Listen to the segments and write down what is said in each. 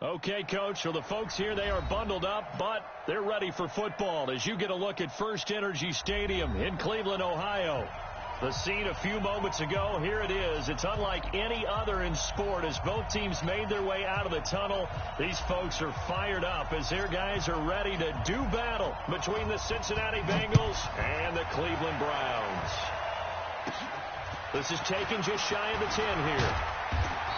Okay, Coach, so the folks here, they are bundled up, but they're ready for football as you get a look at First Energy Stadium in Cleveland, Ohio. The scene a few moments ago, here it is. It's unlike any other in sport as both teams made their way out of the tunnel. These folks are fired up as their guys are ready to do battle between the Cincinnati Bengals and the Cleveland Browns. This is taken just shy of the 10 here.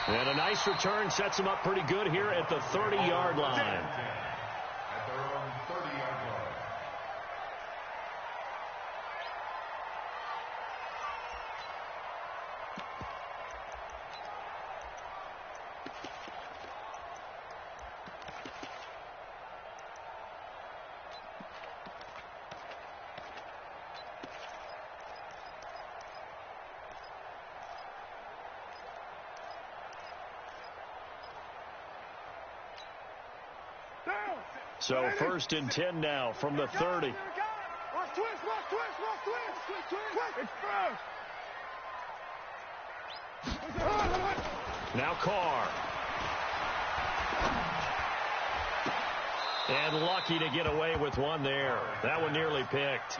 And a nice return sets them up pretty good here at the 30-yard line. At their own 30-yard line. So 1st and 10 now from the 30. Now Carr. And lucky to get away with one there. That one nearly picked.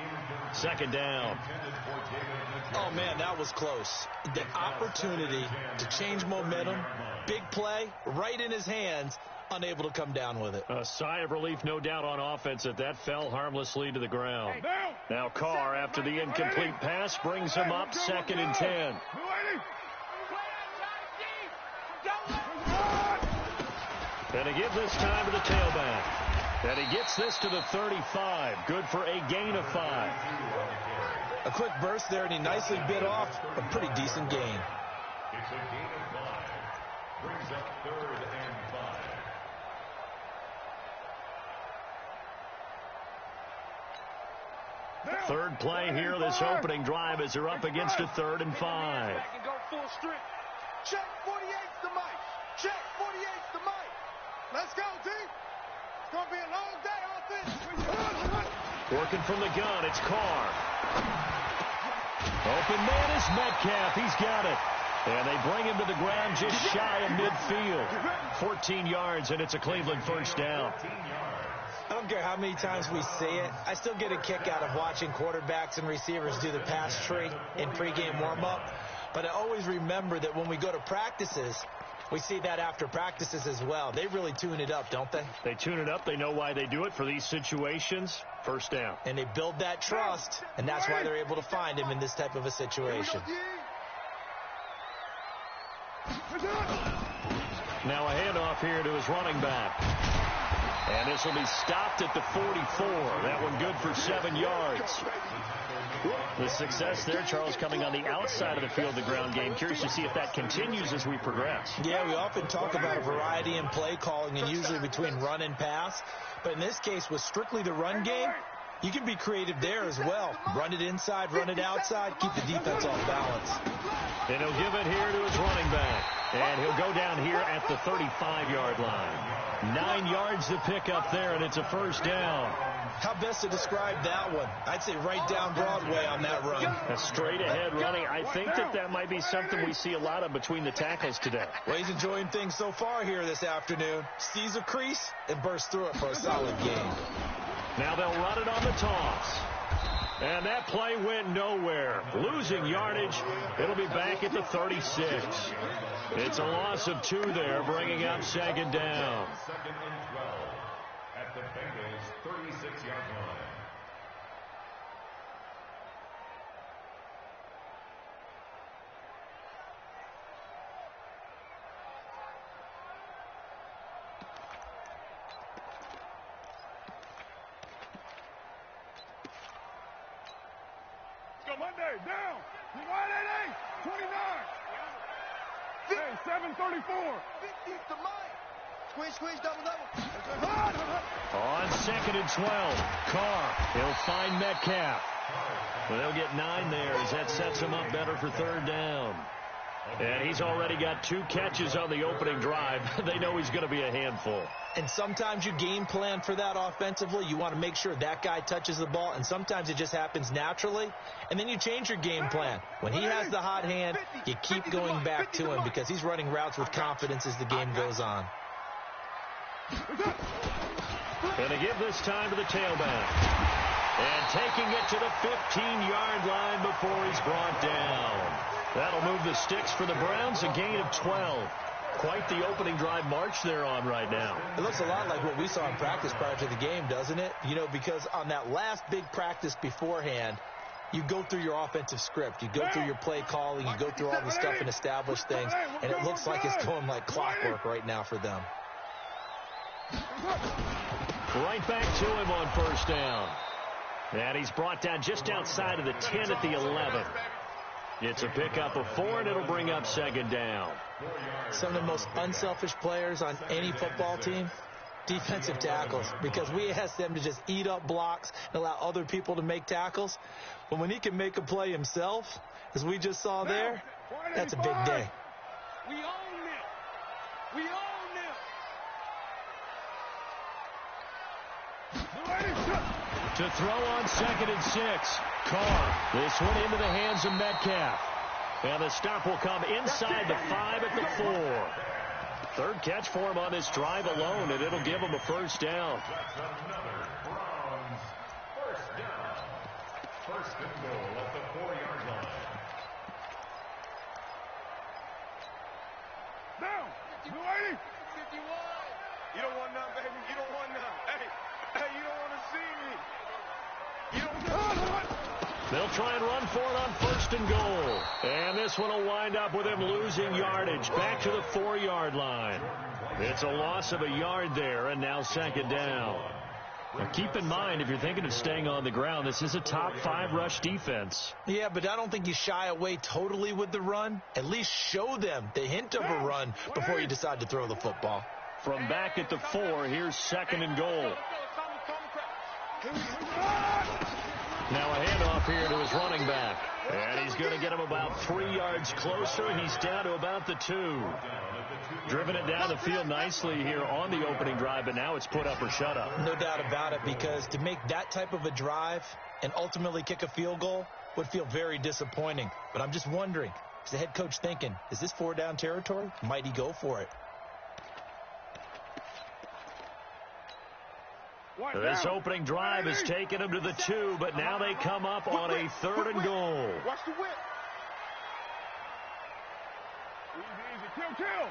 2nd down. Oh, man, that was close. The opportunity to change momentum, big play, right in his hands, unable to come down with it. A sigh of relief, no doubt, on offense that fell harmlessly to the ground. Now Carr, after the incomplete pass, brings him up 2nd and 10. And he gives this time to the tailback. And he gets this to the 35. Good for a gain of 5. A quick burst there, and he nicely bit off a pretty decent gain. It's a gain of 5. Brings up 3rd and 5. Third play here, this opening drive, as they're up against a 3rd and 5. Go full strength. Check 48's the mic. Check 48's the mic. Let's go, team. It's going to be a long day offense. Working from the gun, it's Carr. Open man is Metcalf. He's got it. And they bring him to the ground just shy of midfield. 14 yards, and it's a Cleveland 1st down. I don't care how many times we see it. I still get a kick out of watching quarterbacks and receivers do the pass tree in pregame warm-up. But I always remember that when we go to practices, we see that after practices as well. They really tune it up, don't they? They tune it up. They know why they do it for these situations. 1st down. And they build that trust, and that's why they're able to find him in this type of a situation. Now a handoff here to his running back. And this will be stopped at the 44. That one good for 7 yards. The success there, Charles, coming on the outside of the field, the ground game. Curious to see if that continues as we progress. Yeah, we often talk about a variety in play calling and usually between run and pass. But in this case, with strictly the run game, you can be creative there as well. Run it inside, run it outside, keep the defense off balance. And he'll give it here to his running back. And he'll go down here at the 35-yard line. 9 yards to pick up there, and it's a 1st down. How best to describe that one? I'd say right down Broadway on that run. A straight-ahead running. I think that might be something we see a lot of between the tackles today. Well, he's enjoying things so far here this afternoon. Sees a crease and bursts through it for a solid gain. Now they'll run it on the toss. And that play went nowhere. Losing yardage. It'll be back at the 36. It's a loss of 2 there, bringing up 2nd down. 2nd and 12 at the Bengals' 36-yard line. Monday, down. 188, 29. Hey, 734. 50's the mic. Squish, double. On 2nd and 12, Carr. He'll find Metcalf. Well, they'll get 9 there as that sets him up better for 3rd down. And he's already got 2 catches on the opening drive. They know he's going to be a handful. And sometimes you game plan for that offensively. You want to make sure that guy touches the ball, and sometimes it just happens naturally. And then you change your game plan. When he has the hot hand, you keep going back to him because he's running routes with confidence as the game goes on. Going to give this time to the tailback. And taking it to the 15-yard line before he's brought down. That'll move the sticks for the Browns, a gain of 12. Quite the opening drive march they're on right now. It looks a lot like what we saw in practice prior to the game, doesn't it? You know, because on that last big practice beforehand, you go through your offensive script. You go through your play calling. You go through all the stuff and establish things. And it looks like it's going like clockwork right now for them. Right back to him on first down. And he's brought down just outside of the 10 at the 11. It's a pickup of 4, and it'll bring up second down. Some of the most unselfish players on any football team, defensive tackles, because we ask them to just eat up blocks and allow other people to make tackles. But when he can make a play himself, as we just saw there, that's a big day. We own them. We own them. To throw on 2nd and 6. Carr. This one into the hands of Metcalf. And the stop will come inside the 5 at the 4. Third catch for him on this drive alone, and it'll give him a first down. First and goal at the 4-yard line. Down. 280. 51. You don't want none, baby. You don't want none. Hey, you don't want to see me. You don't want. They'll try and run for it on first and goal. And this one will wind up with him losing yardage back to the 4-yard line. It's a loss of a yard there, and now second down. Now keep in mind, if you're thinking of staying on the ground, this is a top 5 rush defense. Yeah, but I don't think you shy away totally with the run. At least show them the hint of a run before you decide to throw the football. From back at the 4, here's second and goal. Now a handoff here to his running back. And he's going to get him about 3 yards closer. He's down to about the 2. Driven it down the field nicely here on the opening drive, but now it's put up or shut up. No doubt about it, because to make that type of a drive and ultimately kick a field goal would feel very disappointing. But I'm just wondering, is the head coach thinking, is this 4-down territory? Might he go for it? This opening drive has taken them to the 2, but now they come up on a 3rd and goal. Watch the whip. Easy. Kill.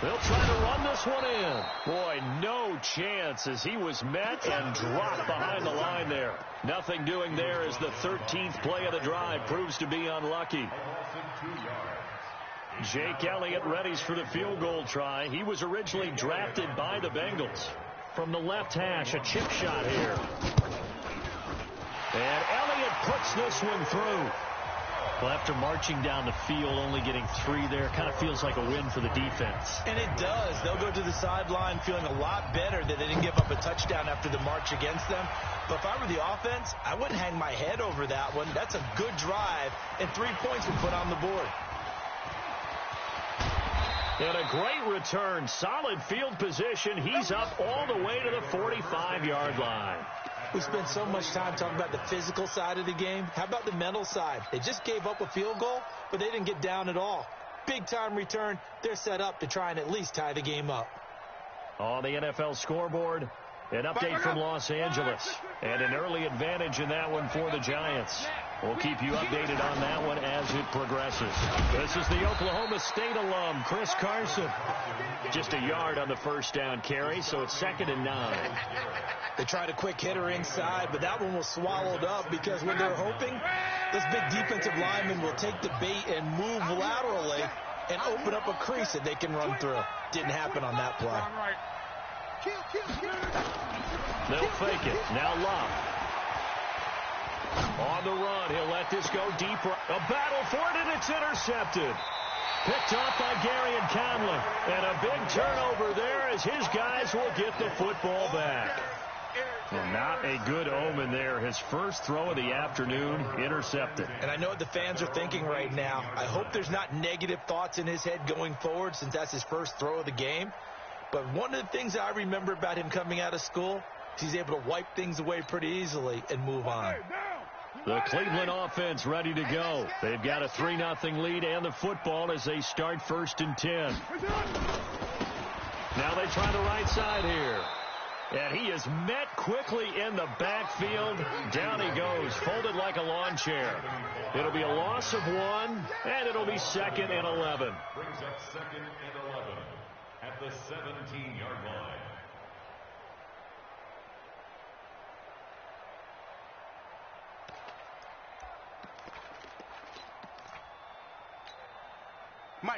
They'll try to run this one in. Boy, no chance as he was met and dropped behind the line there. Nothing doing there as the 13th play of the drive proves to be unlucky. Jake Elliott readies for the field goal try. He was originally drafted by the Bengals. From the left hash, a chip shot here. And Elliott puts this one through. Well, after marching down the field, only getting 3 there, kind of feels like a win for the defense. And it does. They'll go to the sideline feeling a lot better that they didn't give up a touchdown after the march against them. But if I were the offense, I wouldn't hang my head over that one. That's a good drive, and 3 points were put on the board. And a great return. Solid field position. He's up all the way to the 45-yard line. We spent so much time talking about the physical side of the game. How about the mental side? They just gave up a field goal, but they didn't get down at all. Big-time return. They're set up to try and at least tie the game up. On the NFL scoreboard, an update from Los Angeles. And an early advantage in that one for the Giants. We'll keep you updated on that one as it progresses. This is the Oklahoma State alum, Chris Carson. Just a yard on the first down carry, so it's 2nd and 9. They tried a quick hitter inside, but that one was swallowed up because when they're hoping, this big defensive lineman will take the bait and move laterally and open up a crease that they can run through. Didn't happen on that play. They'll fake it. Now Love. On the run, he'll let this go deeper. A battle for it, and it's intercepted. Picked off by Gary and Conley. And a big turnover there as his guys will get the football back. Well, not a good omen there. His first throw of the afternoon intercepted. And I know what the fans are thinking right now. I hope there's not negative thoughts in his head going forward since that's his first throw of the game. But one of the things I remember about him coming out of school is he's able to wipe things away pretty easily and move on. The Cleveland offense ready to go. They've got a 3-0 lead and the football as they start 1st and 10. Now they try the right side here. And he is met quickly in the backfield. Down he goes, folded like a lawn chair. It'll be a loss of 1, and it'll be 2nd and 11. Brings up 2nd and 11 at the 17-yard line. Mike.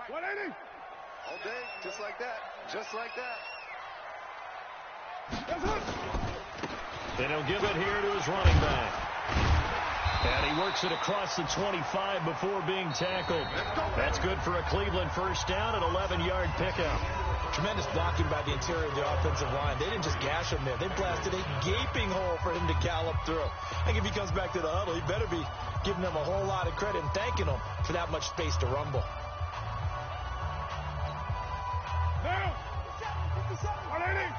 180. All day, just like that. Just like that. And he'll give it here to his running back. And he works it across the 25 before being tackled. That's good for a Cleveland 1st down, an 11-yard pickup. Tremendous blocking by the interior of the offensive line. They didn't just gash him there. They blasted a gaping hole for him to gallop through. I think if he comes back to the huddle, he better be giving them a whole lot of credit and thanking them for that much space to rumble. Now, 180.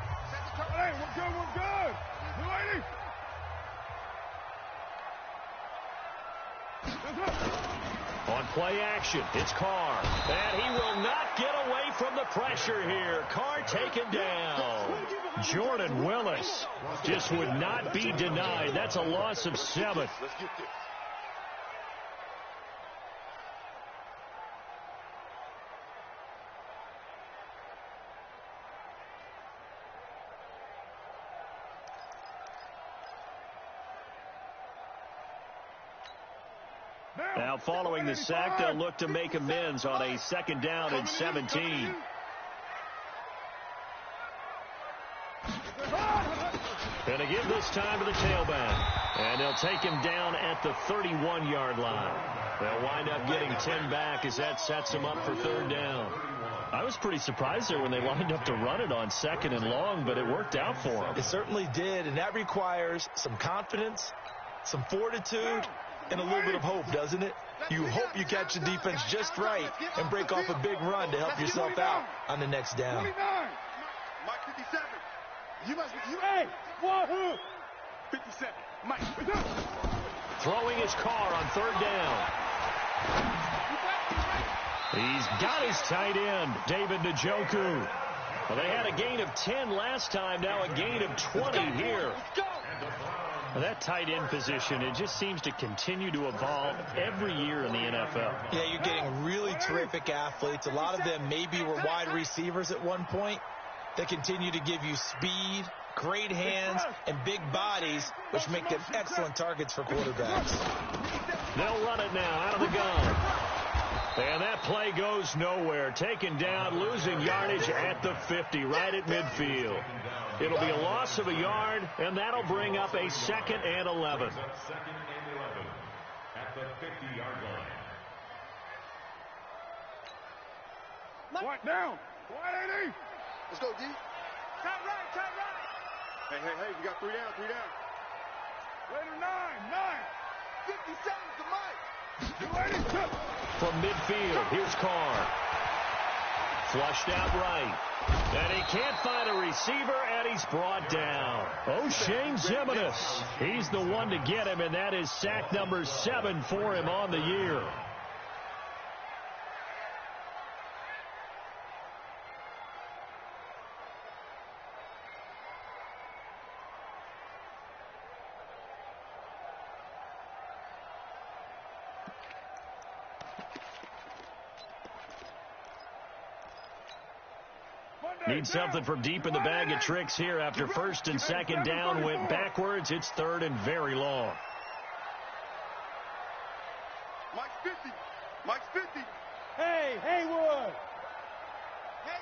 180, we're good, we're good. 280. On play action, it's Carr. And he will not get away from the pressure here. Carr taken down. Jordan Willis just would not be denied. That's a loss of 7. Let's get this. Now following the sack, they'll look to make amends on a 2nd down and 17. And again this time to the tailback. And they'll take him down at the 31-yard line. They'll wind up getting 10 back as that sets them up for 3rd down. I was pretty surprised there when they lined up to run it on 2nd and long, but it worked out for them. It certainly did, and that requires some confidence, some fortitude, and a little bit of hope, doesn't it? You hope you catch the defense just right and break off a big run to help yourself out on the next down. 29. Mike 57. You must be, hey, wahoo. 57. Mike. Throwing his Carr on 3rd down. He's got his tight end, David Njoku. Well, they had a gain of 10 last time, now a gain of 20 here. Well, that tight end position, it just seems to continue to evolve every year in the NFL. Yeah, you're getting really terrific athletes. A lot of them maybe were wide receivers at one point. They continue to give you speed, great hands, and big bodies, which make them excellent targets for quarterbacks. They'll run it now out of the gun. And that play goes nowhere. Taken down, losing yardage at the 50, right at midfield. It'll be a loss of a yard, and that'll bring up a 2nd and 11. 2nd and 11 at the 50-yard line. What down? 180. Let's go, D. Tight right, tight right. Hey, you got 3 down, 3 down. Later, 9. 57's the mic. 280. From midfield, here's Carr. Flushed out right. And he can't find a receiver, and he's brought down. O'Shane Zimenez. He's the one to get him, and that is sack number 7 for him on the year. Need something from deep in the bag of tricks here after 1st and 2nd down went backwards. It's 3rd and very long. Mike's 50. Mike's 50. Hey, Haywood. Hey.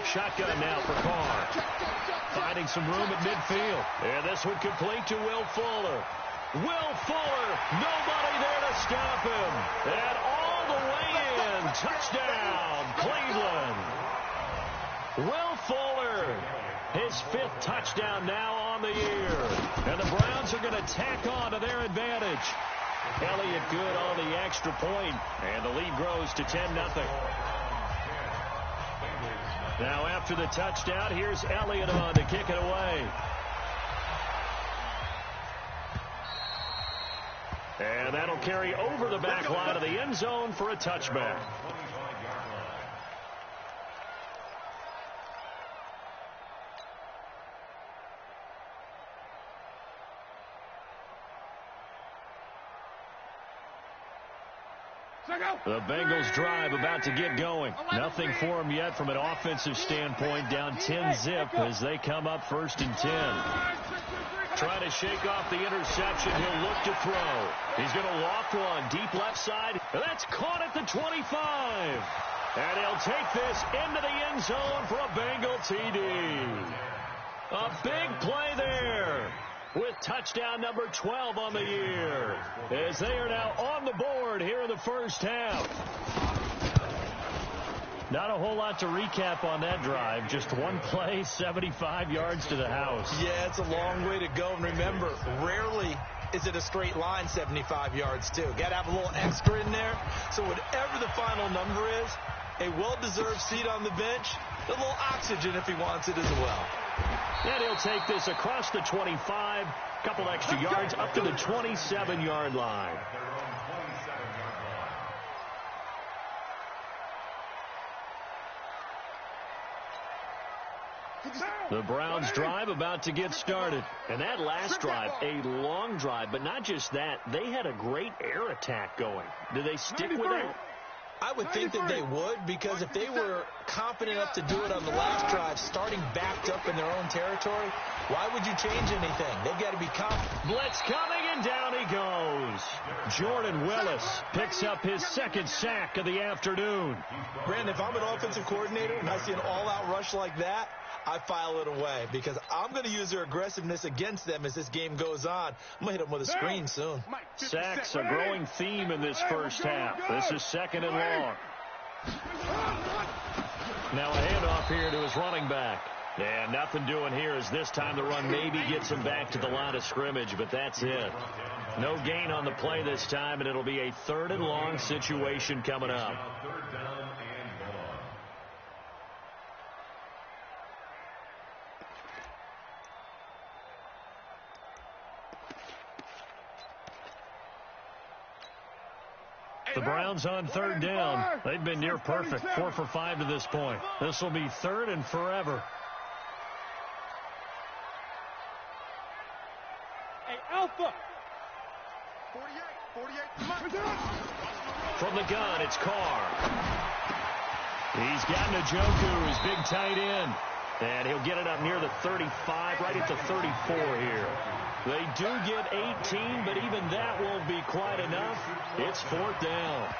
Shotgun now for Carr. Finding some room at midfield. And this one complete to Will Fuller. Will Fuller, nobody there to stop him. And all the way in, touchdown, Cleveland. Will Fuller, his 5th touchdown now on the year. And the Browns are going to tack on to their advantage. Elliott good on the extra point, and the lead grows to 10-0. Now after the touchdown, here's Elliott on to kick it away. And that'll carry over the back line of the end zone for a touchback. The Bengals drive about to get going. Nothing for them yet from an offensive standpoint. Down 10-zip as they come up 1st and 10. Trying to shake off the interception. He'll look to throw. He's going to loft one deep left side. That's caught at the 25. And he'll take this into the end zone for a Bengal TD. A big play there, with touchdown number 12 on the year, as they are now on the board here in the first half. Not a whole lot to recap on that drive. Just one play, 75 yards to the house. Yeah, it's a long way to go. And remember, rarely is it a straight line 75 yards, too. Got to have a little extra in there. So whatever the final number is, a well-deserved seat on the bench, a little oxygen if he wants it as well. And he'll take this across the 25, couple extra yards up to the 27-yard line. The Browns drive about to get started. And that last drive, a long drive, but not just that, they had a great air attack going. Do they stick with that? I would think that they would, because if they were confident enough to do it on the last drive, starting backed up in their own territory, why would you change anything? They've got to be confident. Blitz coming, and down he goes. Jordan Willis picks up his second sack of the afternoon. Brandon, if I'm an offensive coordinator and I see an all-out rush like that, I file it away, because I'm going to use their aggressiveness against them as this game goes on. I'm going to hit them with a screen soon. Sacks, a growing theme in this first half. This is 2nd and long. Now a handoff here to his running back. And nothing doing here, as this time the run maybe gets him back to the line of scrimmage, but that's it. No gain on the play this time, and it'll be a 3rd and long situation coming up. The Browns on 3rd down. They've been near perfect, 4 for 5 to this point. This will be 3rd and forever. Hey, Alpha! 48. From the gun, it's Carr. He's got Njoku, his big tight end. And he'll get it up near the 35, right at the 34 here. They do get 18, but even that won't be quite enough. It's 4th down.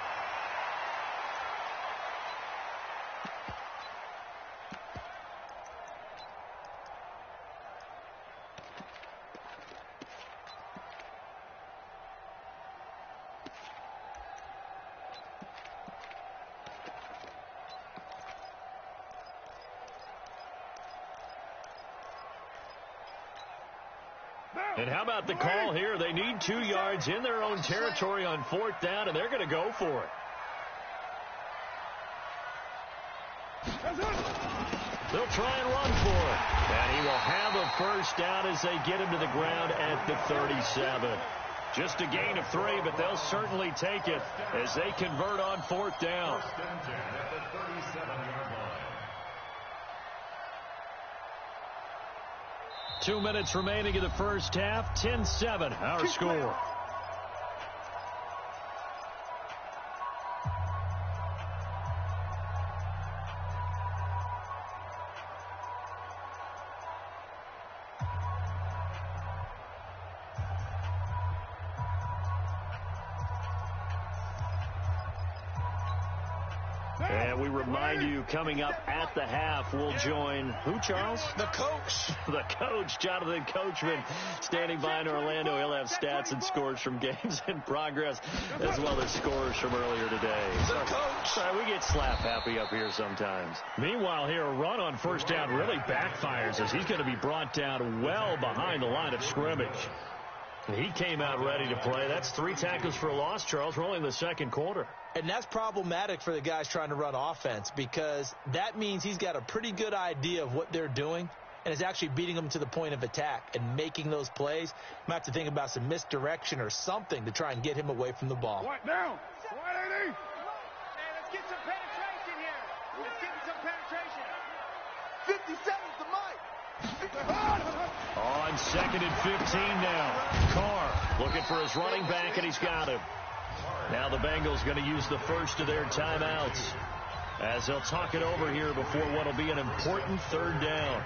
And how about the call here? They need 2 yards in their own territory on 4th down, and they're going to go for it. They'll try and run for it. And he will have a first down as they get him to the ground at the 37. Just a gain of 3, but they'll certainly take it as they convert on 4th down. 2 minutes remaining in the first half. 10-7, our score. And we remind you, coming up at the half, we'll join who, Charles? The coach. The coach, Jonathan Coachman, standing by in Orlando. He'll have stats and scores from games in progress, as well as scores from earlier today. The coach. Sorry, we get slap happy up here sometimes. Meanwhile, here, a run on 1st down really backfires, as he's going to be brought down well behind the line of scrimmage. He came out ready to play. That's 3 tackles for a loss, Charles. We're only in the 2nd quarter. And that's problematic for the guys trying to run offense, because that means he's got a pretty good idea of what they're doing, and is actually beating them to the point of attack and making those plays. Might have to think about some misdirection or something to try and get him away from the ball. What down? 180. Let's get some penetration here. Let's get some penetration. 50 seconds to Mike. On 2nd and 15 now. Carr looking for his running back, and he's got him. Now the Bengals going to use the first of their timeouts as they'll talk it over here before what will be an important 3rd down.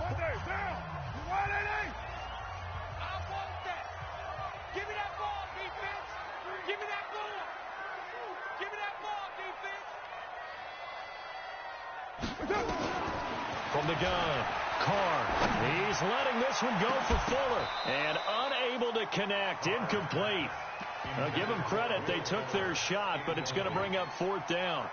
Monday, down. 180. I want that. Give me that ball, defense. Give me that ball. Give me that ball, defense. From the gun, Carr. He's letting this one go for Fuller. And unable to connect. Incomplete. Now, give them credit. They took their shot, but it's going to bring up 4th down.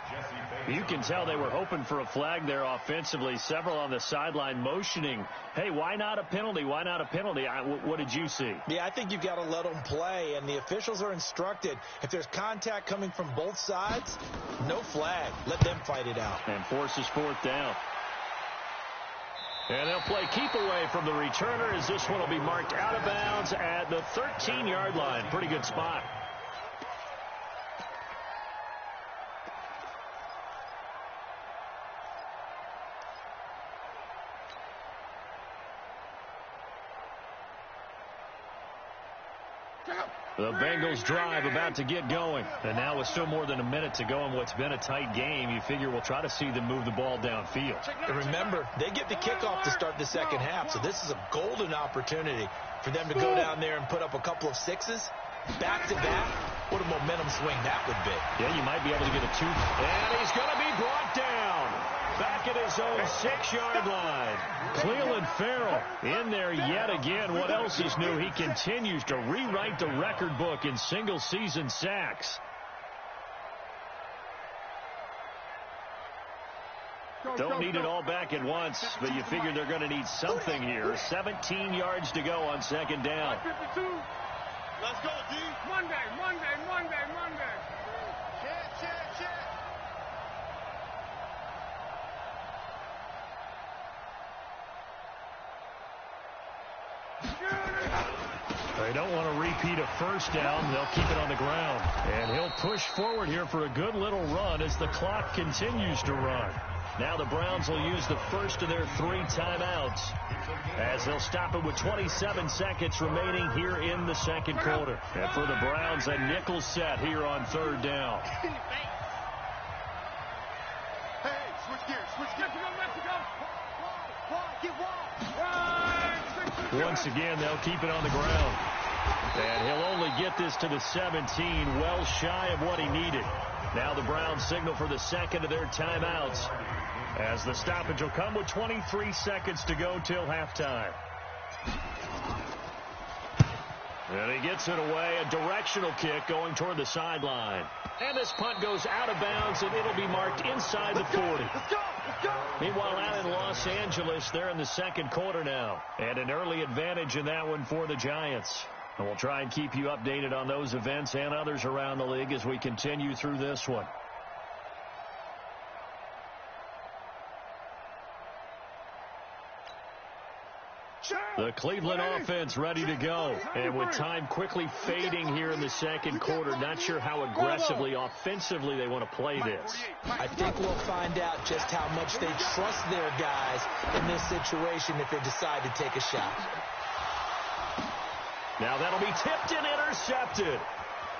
You can tell they were hoping for a flag there offensively. Several on the sideline motioning, hey, why not a penalty? Why not a penalty? What did you see? Yeah, I think you've got to let them play, and the officials are instructed. If there's contact coming from both sides, no flag. Let them fight it out. And forces 4th down. And they'll play keep away from the returner as this one will be marked out of bounds at the 13-yard line. Pretty good spot. The Bengals drive about to get going. And now with still more than a minute to go in what's been a tight game, you figure we'll try to see them move the ball downfield. And remember, they get the kickoff to start the second half, so this is a golden opportunity for them to go down there and put up a couple of sixes back-to-back. What a momentum swing that would be. Yeah, you might be able to get a 2. And he's going to be brought down. Back at his own 6-yard line. Clelin Ferrell in there yet again. What else is new? He continues to rewrite the record book in single-season sacks. Don't need it all back at once, but you figure they're going to need something here. 17 yards to go on 2nd down. 52. Let's go, D. Monday. Check. They don't want to repeat a 1st down. They'll keep it on the ground. And he'll push forward here for a good little run as the clock continues to run. Now the Browns will use the first of their 3 timeouts as they'll stop it with 27 seconds remaining here in the 2nd quarter. And for the Browns, a nickel set here on 3rd down. Hey, switch gears. Mexico. Get wide. Once again, they'll keep it on the ground. And he'll only get this to the 17, well shy of what he needed. Now the Browns signal for the 2nd of their timeouts as the stoppage will come with 23 seconds to go till halftime. And he gets it away, a directional kick going toward the sideline. And this punt goes out of bounds, and it'll be marked inside the 40. Let's go. Meanwhile, out in Los Angeles, they're in the 2nd quarter now. And an early advantage in that one for the Giants. And we'll try and keep you updated on those events and others around the league as we continue through this one. The Cleveland offense ready to go. And with time quickly fading here in the 2nd quarter, not sure how aggressively, offensively they want to play this. I think we'll find out just how much they trust their guys in this situation if they decide to take a shot. Now that'll be tipped and intercepted.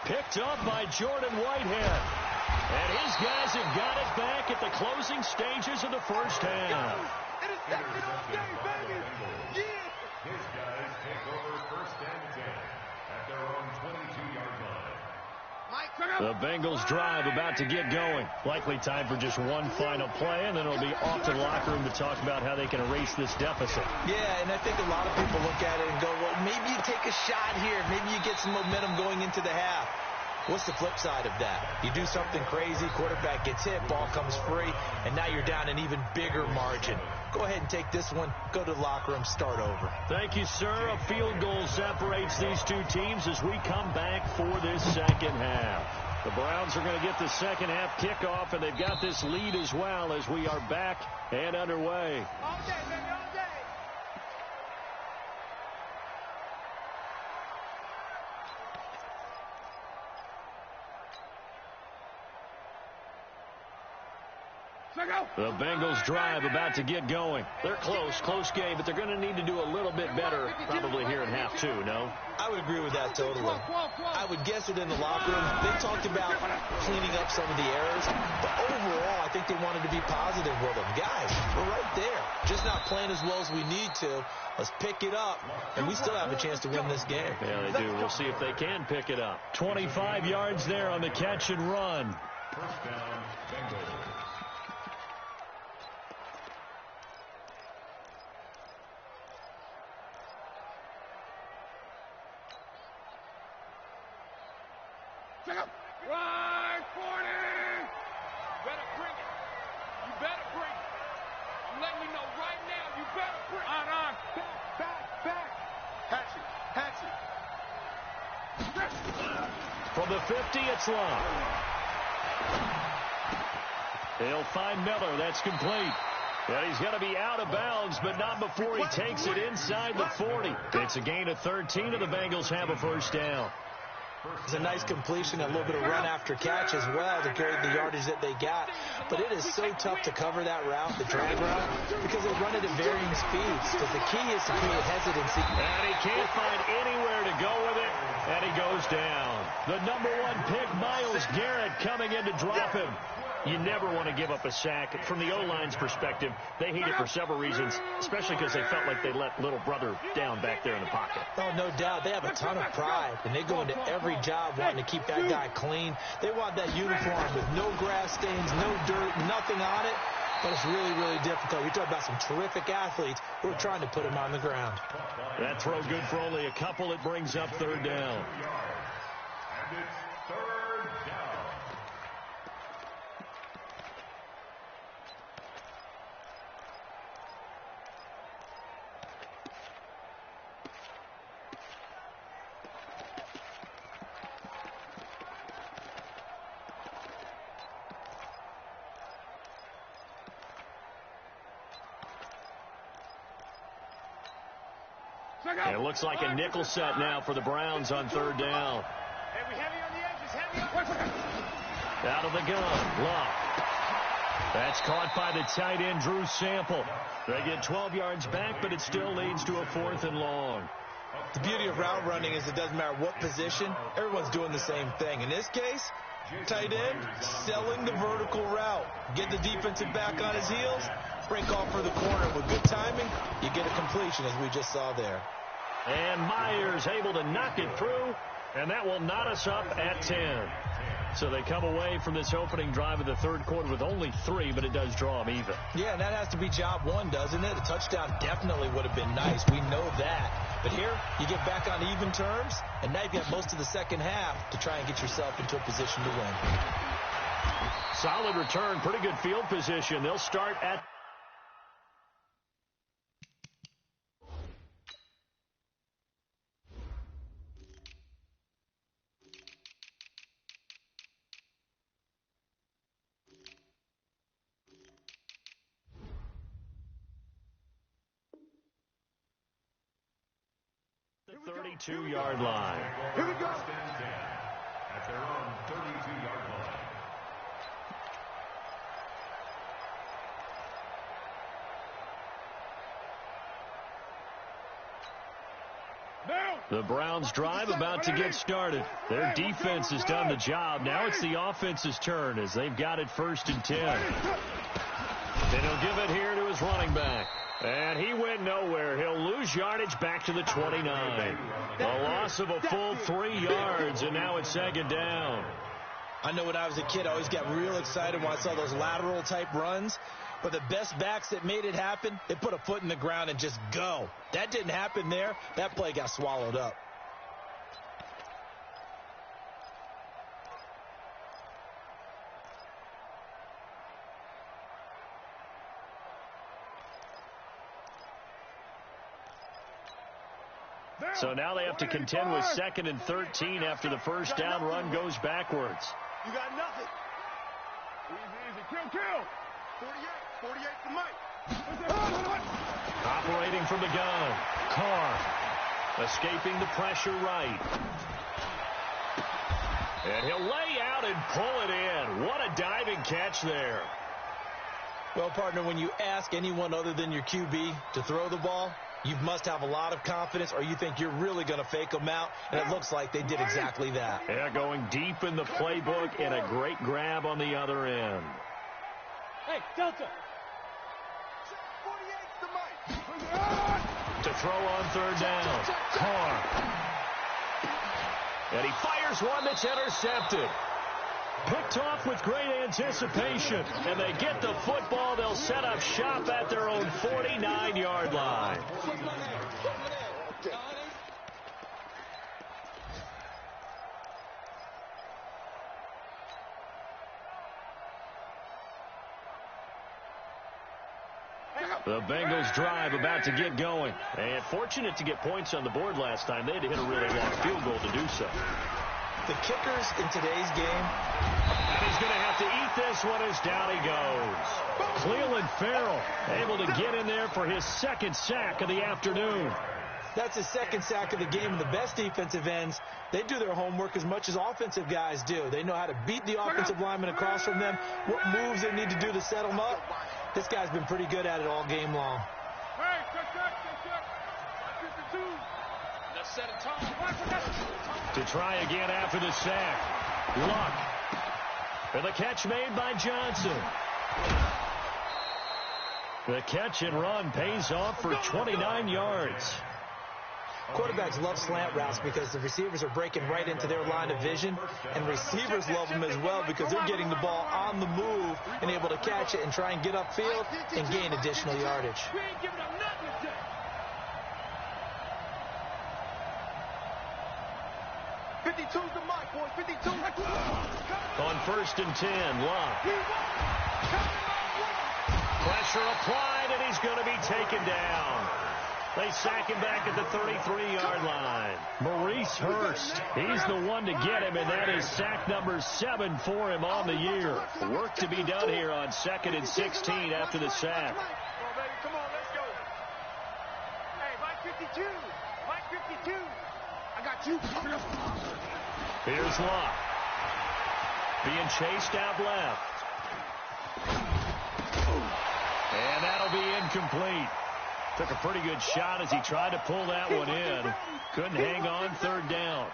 Picked up by Jordan Whitehead. And his guys have got it back at the closing stages of the 1st half. Intercepted all day, baby. Yeah. His guys take over 1st and 10 at their own 22-yard line. The Bengals drive about to get going. Likely time for just one final play, and then it'll be off to the locker room to talk about how they can erase this deficit. Yeah, and I think a lot of people look at it and go, well, maybe you take a shot here. Maybe you get some momentum going into the half. What's the flip side of that? You do something crazy, quarterback gets hit, ball comes free, and now you're down an even bigger margin. Go ahead and take this one, go to the locker room, start over. Thank you, sir. A field goal separates these two teams as we come back for this 2nd half. The Browns are going to get the second half kickoff, and they've got this lead as well as we are back and underway. All day, baby, all day. The Bengals drive about to get going. They're close game, but they're going to need to do a little bit better probably here in half two, no? I would agree with that totally. I would guess it in the locker room. They talked about cleaning up some of the errors, but overall, I think they wanted to be positive with them. Guys, we're right there. Just not playing as well as we need to. Let's pick it up, and we still have a chance to win this game. Yeah, they do. We'll see if they can pick it up. 25 yards there on the catch and run. First down, Bengals. Right, 40! Better bring it. You better bring it. I'm letting you know right now, you better bring it. On. Back. Hatchet. From the 50, it's long. He'll find Miller. That's complete. And he's going to be out of bounds, but not before he takes it inside the 40. It's a gain of 13, and the Bengals have a first down. It's a nice completion, a little bit of run after catch as well to carry the yardage that they got. But it is so tough to cover that route, the drag route, because they run it at varying speeds. Because the key is to create hesitancy. And he can't find anywhere to go with it, and he goes down. The number 1 pick, Myles Garrett, coming in to drop him. You never want to give up a sack. From the O-line's perspective, they hate it for several reasons, especially because they felt like they let little brother down back there in the pocket. Oh, no doubt. They have a ton of pride, and they go into every job wanting to keep that guy clean. They want that uniform with no grass stains, no dirt, nothing on it. But it's really, really difficult. You're talking about some terrific athletes who are trying to put him on the ground. That throw good for only a couple. It brings up third down. And it's third down. It looks like a nickel set now for the Browns on third down. Heavy on the edges, heavy. Out of the gun, Luck. That's caught by the tight end, Drew Sample. They get 12 yards back, but it still leads to a 4th and long. The beauty of route running is it doesn't matter what position, everyone's doing the same thing. In this case, tight end, selling the vertical route. Get the defensive back on his heels, break off for the corner. With good timing, you get a completion, as we just saw there. And Myers able to knock it through, and that will knot us up at 10. So they come away from this opening drive of the third quarter with only 3, but it does draw them even. Yeah, and that has to be job 1, doesn't it? A touchdown definitely would have been nice. We know that. But here, you get back on even terms, and now you've got most of the second half to try and get yourself into a position to win. Solid return, pretty good field position. They'll start at the 32-yard line. Here we go. At their own 32-yard line. The Browns drive about to get started. Their defense has done the job. Now it's the offense's turn as they've got it 1st and 10. And he'll give it here to his running back. And he went nowhere. He'll lose yardage back to the 29. A loss of a full 3 yards, and now it's 2nd down. I know when I was a kid, I always got real excited when I saw those lateral-type runs. But the best backs that made it happen, they put a foot in the ground and just go. That didn't happen there. That play got swallowed up. So now they have to contend with 2nd and 13 after the first down run goes backwards. You got nothing. Easy, easy. Kill. 48 for Mike. Operating from the gun. Carr escaping the pressure right. And he'll lay out and pull it in. What a diving catch there. Well, partner, when you ask anyone other than your QB to throw the ball, you must have a lot of confidence or you think you're really going to fake them out, and it looks like they did exactly that. Yeah, going deep in the playbook and a great grab on the other end. Hey, Delta. 48's the Mike. To throw on third down. Carr. And he fires one that's intercepted. Picked off with great anticipation. And they get the football. They'll set up shop at their own 49-yard line. The Bengals drive about to get going. And fortunate to get points on the board last time. They had to hit a really long field goal to do so. The kickers in today's game. And he's going to have to eat this one as down he goes. Cleveland Farrell able to get in there for his second sack of the afternoon. That's his second sack of the game. And the best defensive ends, they do their homework as much as offensive guys do. They know how to beat the offensive lineman across from them, what moves they need to do to set them up. This guy's been pretty good at it all game long. Hey, check. 52. Let's set a tone. To try again after the sack. Luck. And the catch made by Johnson. The catch and run pays off for 29 yards. Quarterbacks love slant routes because the receivers are breaking right into their line of vision, and receivers love them as well because they're getting the ball on the move and able to catch it and try and get upfield and gain additional yardage. We ain't giving up nothing today. '52's the Mike, boys. 52. On 1st and 10, Luck. Pressure applied, and he's going to be taken down. They sack him back at the 33-yard line. Maurice Hurst, he's the one to get him, and that is sack number 7 for him on the year. Work to be done here on 2nd and 16 after the sack. Come on, baby. Come on, let's go. Hey, Mike 52. Mike 52. I got you. Here's Luck. Being chased out left. And that'll be incomplete. Took a pretty good shot as he tried to pull that one in. Couldn't hang on 3rd down.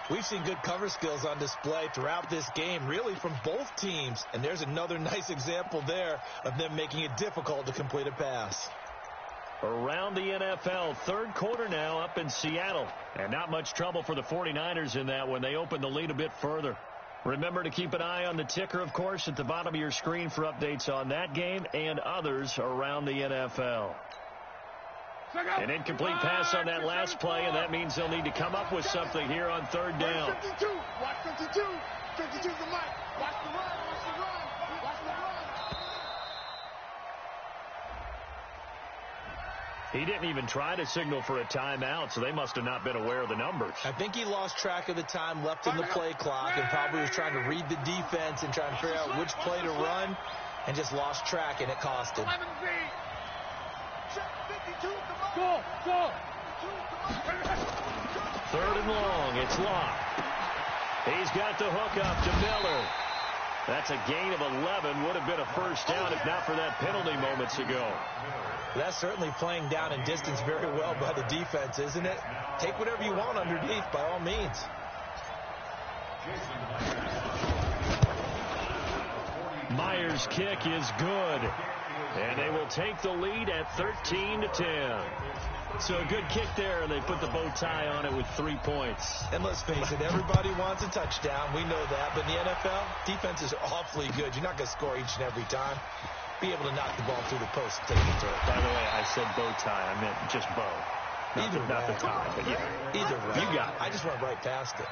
We've seen good cover skills on display throughout this game, really from both teams. And there's another nice example there of them making it difficult to complete a pass. Around the NFL, 3rd quarter now up in Seattle. And not much trouble for the 49ers in that when they open the lead a bit further. Remember to keep an eye on the ticker, of course, at the bottom of your screen for updates on that game and others around the NFL. An incomplete pass on that last play, and that means they'll need to come up with something here on 3rd down. 52. Watch 52. 52's the Mike. Watch the run. Watch the run. Watch the run. He didn't even try to signal for a timeout, so they must have not been aware of the numbers. I think he lost track of the time left in the play clock and probably was trying to read the defense and trying to figure out which play to run and just lost track, and it cost him. go. 3rd and long. It's Locke. He's got the hook up to Miller. That's a gain of 11. Would have been a first down if not for that penalty moments ago. That's certainly playing down in distance very well by the defense, isn't it? Take whatever you want underneath by all means. Myers' kick is good. And they will take the lead at 13-10. So a good kick there, and they put the bow tie on it with 3 points. And let's face it, everybody wants a touchdown. We know that. But in the NFL, defenses are awfully good. You're not going to score each and every time. Be able to knock the ball through the post and take it to it. By the way, I said bow tie. I meant just bow. Not the tie, but yeah. Either way. You got it. I just went right past it.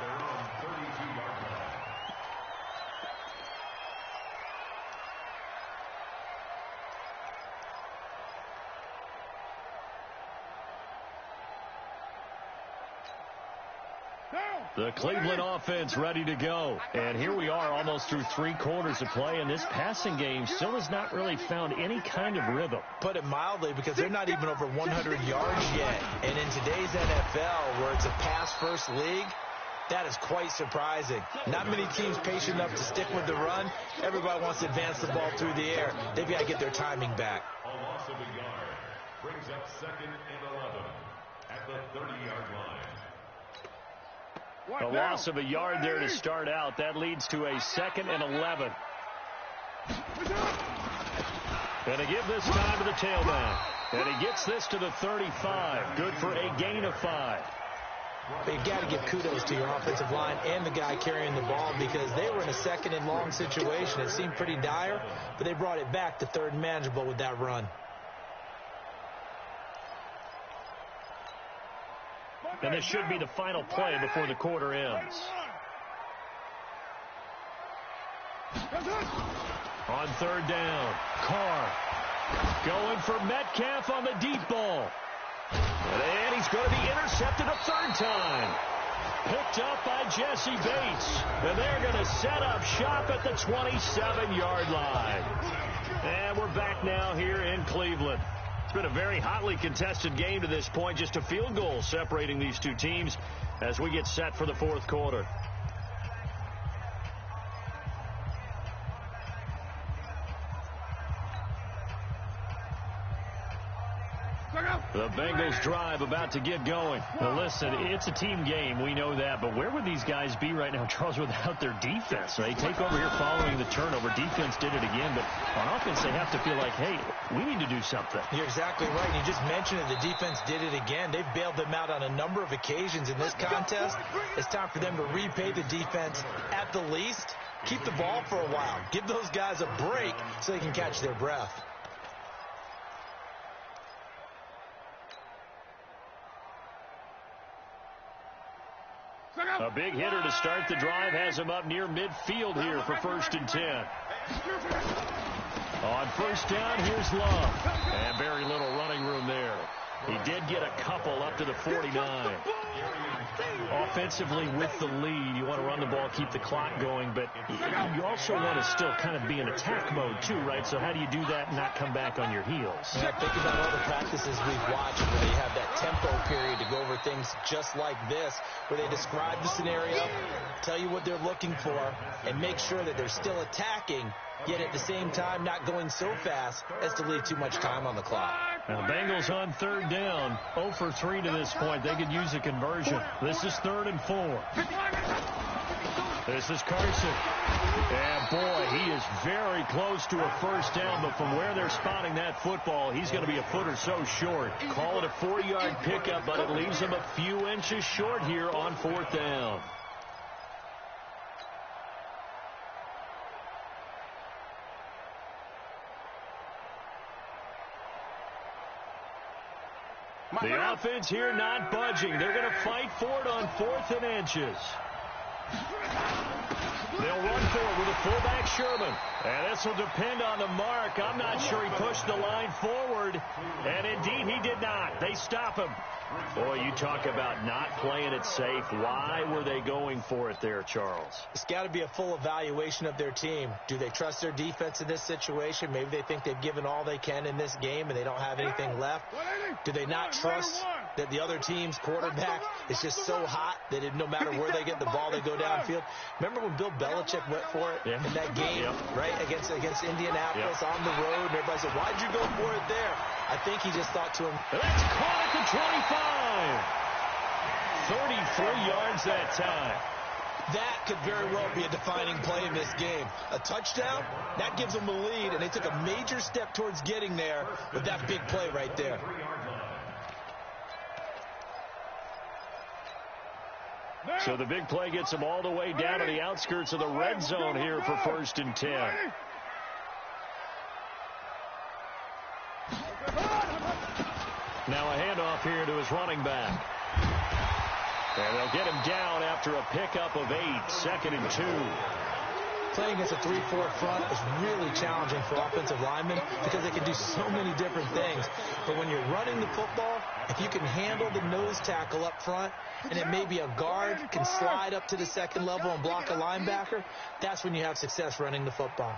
The Cleveland offense ready to go. And here we are almost through 3 quarters of play, and this passing game still has not really found any kind of rhythm. Put it mildly, because they're not even over 100 yards yet. And in today's NFL, where it's a pass-first league, that is quite surprising. Not many teams patient enough to stick with the run. Everybody wants to advance the ball through the air. They've got to get their timing back. A loss of a yard brings up 2nd and 11 at the 30-yard line. A loss of a yard there to start out. That leads to a 2nd and 11. And to give this time to the tailback. And he gets this to the 35. Good for a gain of 5. But you've got to give kudos to your offensive line and the guy carrying the ball, because they were in a 2nd and long situation. It seemed pretty dire, but they brought it back to 3rd and manageable with that run. And this should be the final play before the quarter ends. On 3rd down, Carr going for Metcalf on the deep ball. And he's going to be intercepted a 3rd time. Picked up by Jesse Bates. And they're going to set up shop at the 27-yard line. And we're back now here in Cleveland. It's been a very hotly contested game to this point. Just a field goal separating these two teams as we get set for the 4th quarter. The Bengals drive about to get going. Now listen, it's a team game. We know that. But where would these guys be right now, Charles, without their defense? They take over here following the turnover. Defense did it again. But on offense, they have to feel like, hey, we need to do something. You're exactly right. You just mentioned it. The defense did it again. They've bailed them out on a number of occasions in this contest. It's time for them to repay the defense at the least. Keep the ball for a while. Give those guys a break so they can catch their breath. A big hitter to start the drive has him up near midfield here for 1st and 10. On 1st down, here's Love. And very little running room there. He did get a couple up to the 49. Offensively with the lead, you want to run the ball, keep the clock going, but you also want to still kind of be in attack mode too, right? So how do you do that and not come back on your heels? Yeah, think about all the practices we've watched where they have that tempo period to go over things just like this, where they describe the scenario, tell you what they're looking for, and make sure that they're still attacking, yet at the same time not going so fast as to leave too much time on the clock. Now, Bengals on 3rd down, 0 for 3 to this point. They could use a conversion. This is 3rd and 4. This is Carson. And, boy, he is very close to a 1st down, but from where they're spotting that football, he's going to be a foot or so short. Call it a 40-yard pickup, but it leaves him a few inches short here on 4th down. The offense here not budging. They're going to fight for it on 4th and inches. They'll run for it with a fullback Sherman. And this will depend on the mark. I'm not sure he pushed the line forward. And indeed, he did not. They stop him. Boy, you talk about not playing it safe. Why were they going for it there, Charles? It's got to be a full evaluation of their team. Do they trust their defense in this situation? Maybe they think they've given all they can in this game and they don't have anything left. Do they not trust that the other team's quarterback is just so hot that no matter where they get the ball, they go downfield? Remember when Bill Belichick went for it in that game, right, against Indianapolis on the road, and everybody said, why'd you go for it there? I think he just thought to him, that's caught at the 25. 33 yards that time. That could very well be a defining play in this game. A touchdown, that gives them the lead, and they took a major step towards getting there with that big play right there. So the big play gets them all the way down to the outskirts of the red zone here for 1st and 10. Now a handoff here to his running back. And they'll get him down after a pickup of 8, 2nd and 2. playing against a 3-4 front is really challenging for offensive linemen because they can do so many different things. But when you're running the football, if you can handle the nose tackle up front, and then maybe a guard can slide up to the second level and block a linebacker, that's when you have success running the football.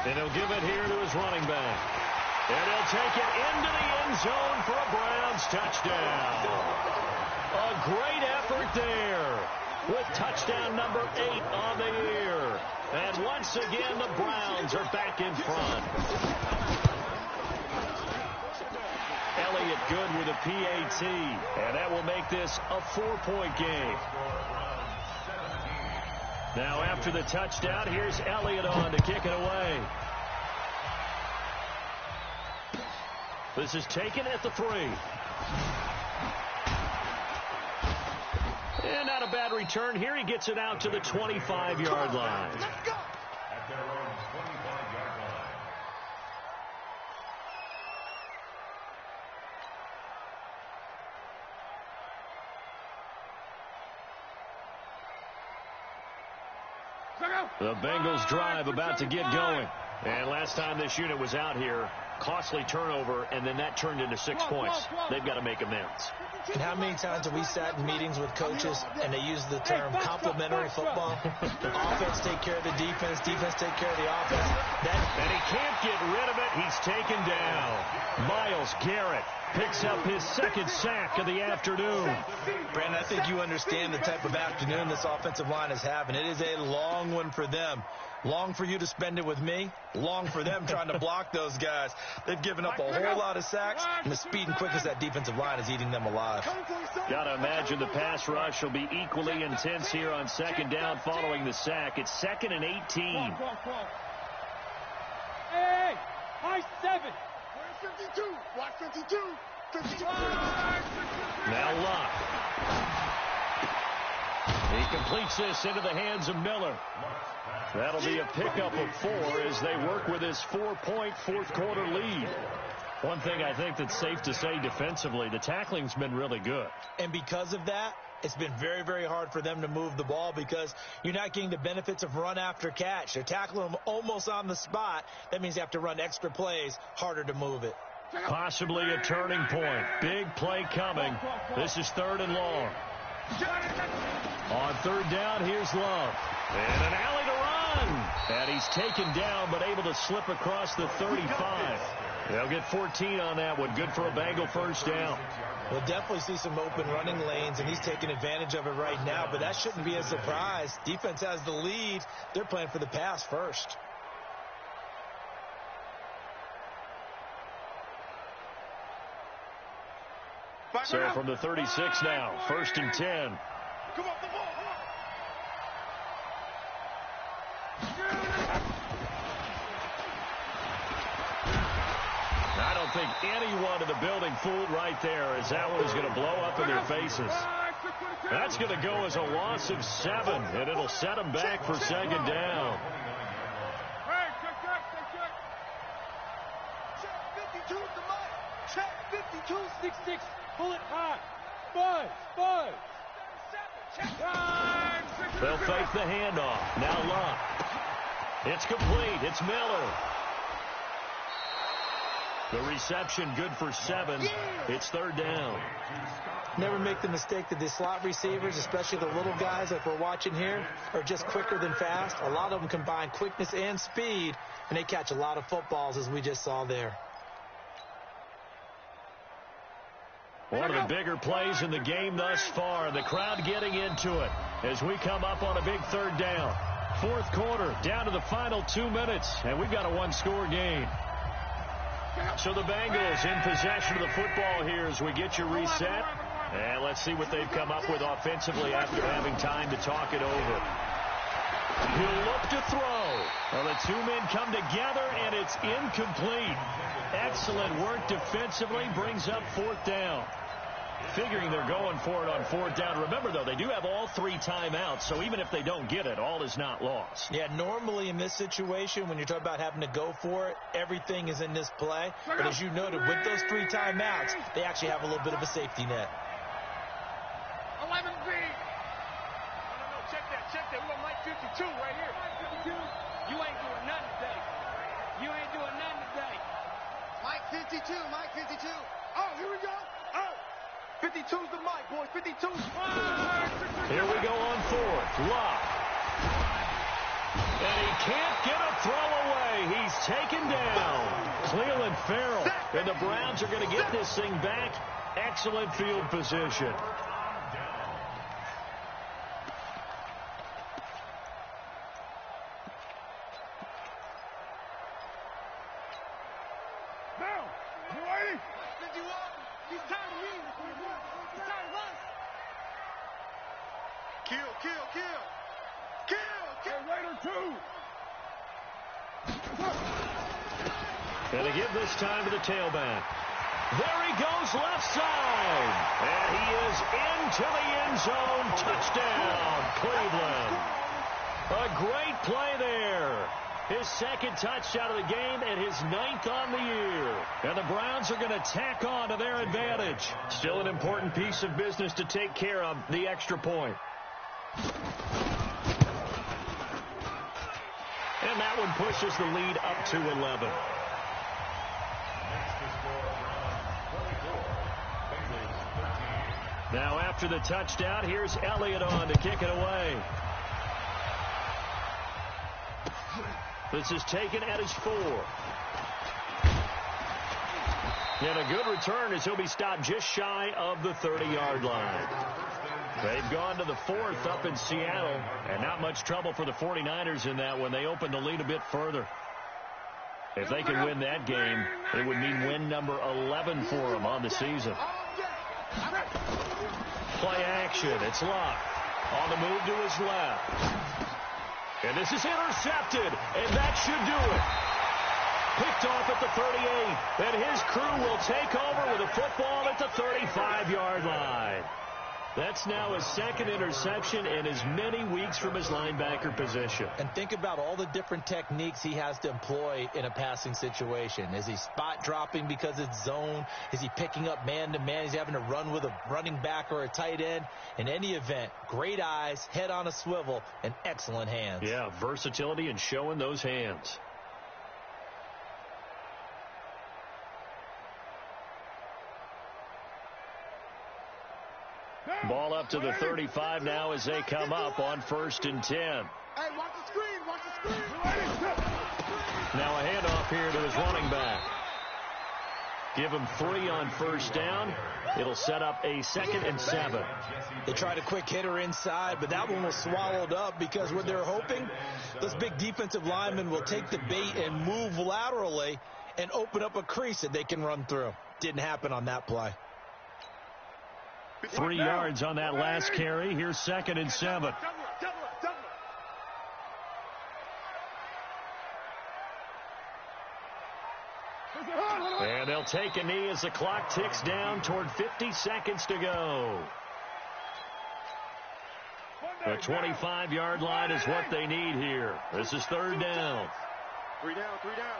And he'll give it here to his running back. And he'll take it into the end zone for a Browns touchdown. A great effort there with touchdown number 8 on the year. And once again, the Browns are back in front. Elliott good with a PAT. And that will make this a 4-point game. Now after the touchdown, here's Elliott on to kick it away. This is taken at the 3. And not a bad return here. He gets it out to the 25-yard line. Let's go. At their own 25-yard line. The Bengals drive about to get going. And last time this unit was out here, costly turnover, and then that turned into 6 points. They've got to make amends. And how many times have we sat in meetings with coaches and they use the term complementary football? Offense take care of the defense, defense take care of the offense. And he can't get rid of it. He's taken down. Myles Garrett picks up his second sack of the afternoon. Brandon, I think you understand the type of afternoon this offensive line is having. It is a long one for them. Long for you to spend it with me. Long for them trying to block those guys. They've given up a whole lot of sacks, and the speed and quickness of that defensive line is eating them alive. Got to imagine the pass rush will be equally intense here on second down following the sack. It's 2nd and 18. Hey, high 7. Where's 52? Watch 52. 52. Now Locke. He completes this into the hands of Miller. That'll be a pickup of 4 as they work with his 4-point fourth-quarter lead. One thing I think that's safe to say defensively, the tackling's been really good. And because of that, it's been very, very hard for them to move the ball because you're not getting the benefits of run after catch. They're tackling them almost on the spot. That means you have to run extra plays, harder to move it. Possibly a turning point. Big play coming. This is 3rd and long. On 3rd down, here's Love. And an alley to run. And he's taken down, but able to slip across the 35. They'll get 14 on that one. Good for a Bengal first down. We'll definitely see some open running lanes, and he's taking advantage of it right now, but that shouldn't be a surprise. Defense has the lead. They're playing for the pass first. So from the 36 now, 1st and 10. Come on, the ball. I don't think anyone in the building fooled right there as that one was going to blow up in their faces. That's going to go as a loss of 7, and it'll set them back for 2nd down. Hey, check. Check 52 to Mike. Check 52. 6-6. Pull it high. Buzz. They'll fake the handoff. Now Locke. It's complete. It's Miller. The reception good for 7. It's 3rd down. Never make the mistake that the slot receivers, especially the little guys like we're watching here, are just quicker than fast. A lot of them combine quickness and speed, and they catch a lot of footballs, as we just saw there. One of the bigger plays in the game thus far. The crowd getting into it as we come up on a big 3rd down. 4th quarter, down to the final 2 minutes, and we've got a 1-score game. So the Bengals in possession of the football here as we get you reset. And let's see what they've come up with offensively after having time to talk it over. He'll look to throw. Well, the 2 men come together, and it's incomplete. Excellent work defensively. Brings up 4th down. figuring they're going for it on fourth down. Remember, though, they do have all 3 timeouts, so even if they don't get it, all is not lost. Yeah, normally in this situation, when you're talking about having to go for it, everything is in this play. But as you noted, with those 3 timeouts, they actually have a little bit of a safety net. 11 B. No, check that. We're on Mike 52 right here. Mike 52. You ain't doing nothing today. Mike 52, Mike 52. Oh, here we go. Oh, 52's the mic, boys. 52's. Here we go on fourth. Love. And he can't get a throw away. He's taken down. Cleveland Farrell. And the Browns are going to get this thing back. Excellent field position. And they give this time to the tailback. There he goes, left side. And he is into the end zone. Touchdown, Cleveland. A great play there. His second touchdown of the game and his 9th on the year. And the Browns are going to tack on to their advantage. Still an important piece of business to take care of, the extra point. And that one pushes the lead up to 11. Now after the touchdown, here's Elliott on to kick it away. This is taken at his 4. And a good return as he'll be stopped just shy of the 30-yard line. They've gone to the 4th up in Seattle, and not much trouble for the 49ers in that when they open the lead a bit further. If they can win that game, it would mean win number 11 for them on the season. Play action. It's Locke. On the move to his left. And this is intercepted, and that should do it. Picked off at the 38, and his crew will take over with a football at the 35-yard line. That's now his 2nd interception in as many weeks from his linebacker position. And think about all the different techniques he has to employ in a passing situation. Is he spot dropping because it's zone? Is he picking up man-to-man? Is he having to run with a running back or a tight end? In any event, great eyes, head on a swivel, and excellent hands. Yeah, versatility and showing those hands. Ball up to the 35 now as they come up on 1st and 10. Hey, watch the screen, watch the screen. Now a handoff here to his running back. Give him 3 on 1st down. It'll set up a 2nd and 7. They tried a quick hitter inside, but that one was swallowed up because what they're hoping, those big defensive linemen will take the bait and move laterally and open up a crease that they can run through. Didn't happen on that play. 3 yards on that last carry. Here's 2nd and 7. And they'll take a knee as the clock ticks down toward 50 seconds to go. The 25-yard line is what they need here. This is 3rd down. 3 down, 3 down.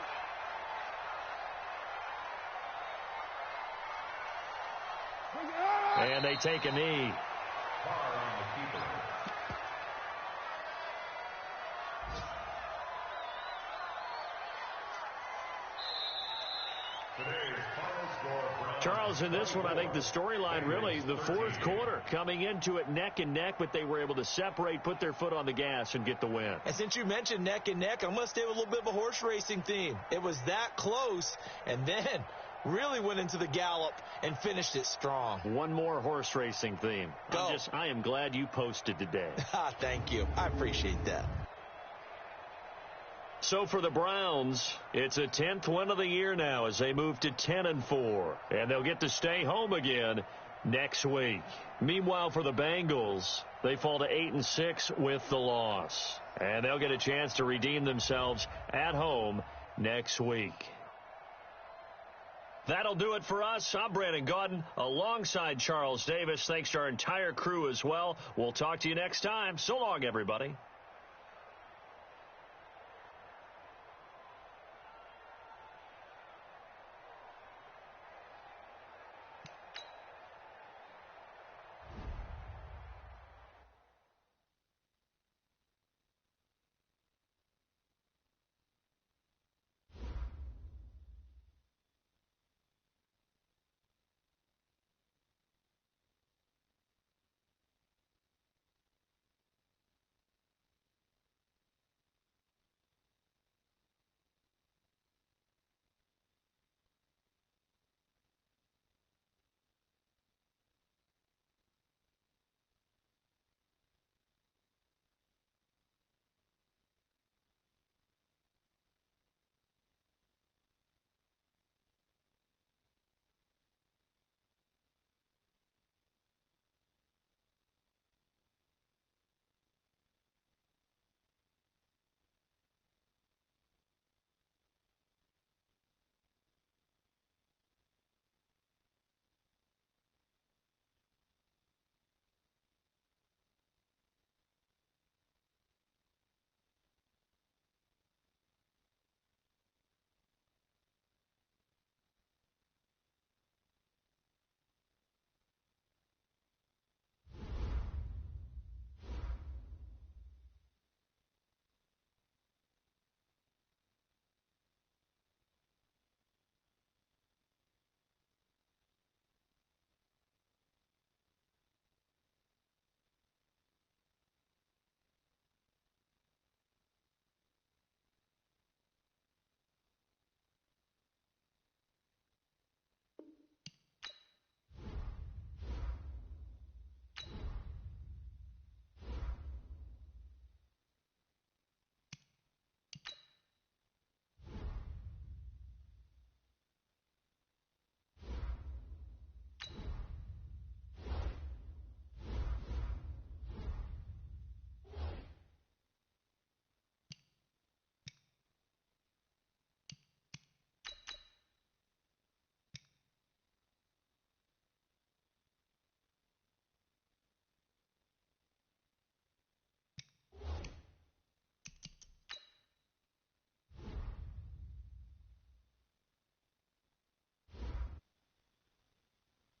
And they take a knee. Charles, in this one, I think the storyline really, the 4th quarter, coming into it neck and neck, but they were able to separate, put their foot on the gas, and get the win. And since you mentioned neck and neck, I'm going to stay with a little bit of a horse racing theme. It was that close, and then really went into the gallop and finished it strong. One more horse racing theme. I am glad you posted today. Thank you. I appreciate that. So for the Browns, it's a 10th win of the year now as they move to 10-4. And they'll get to stay home again next week. Meanwhile, for the Bengals, they fall to 8-6 with the loss. And they'll get a chance to redeem themselves at home next week. That'll do it for us. I'm Brandon Gaudin alongside Charles Davis. Thanks to our entire crew as well. We'll talk to you next time. So long, everybody.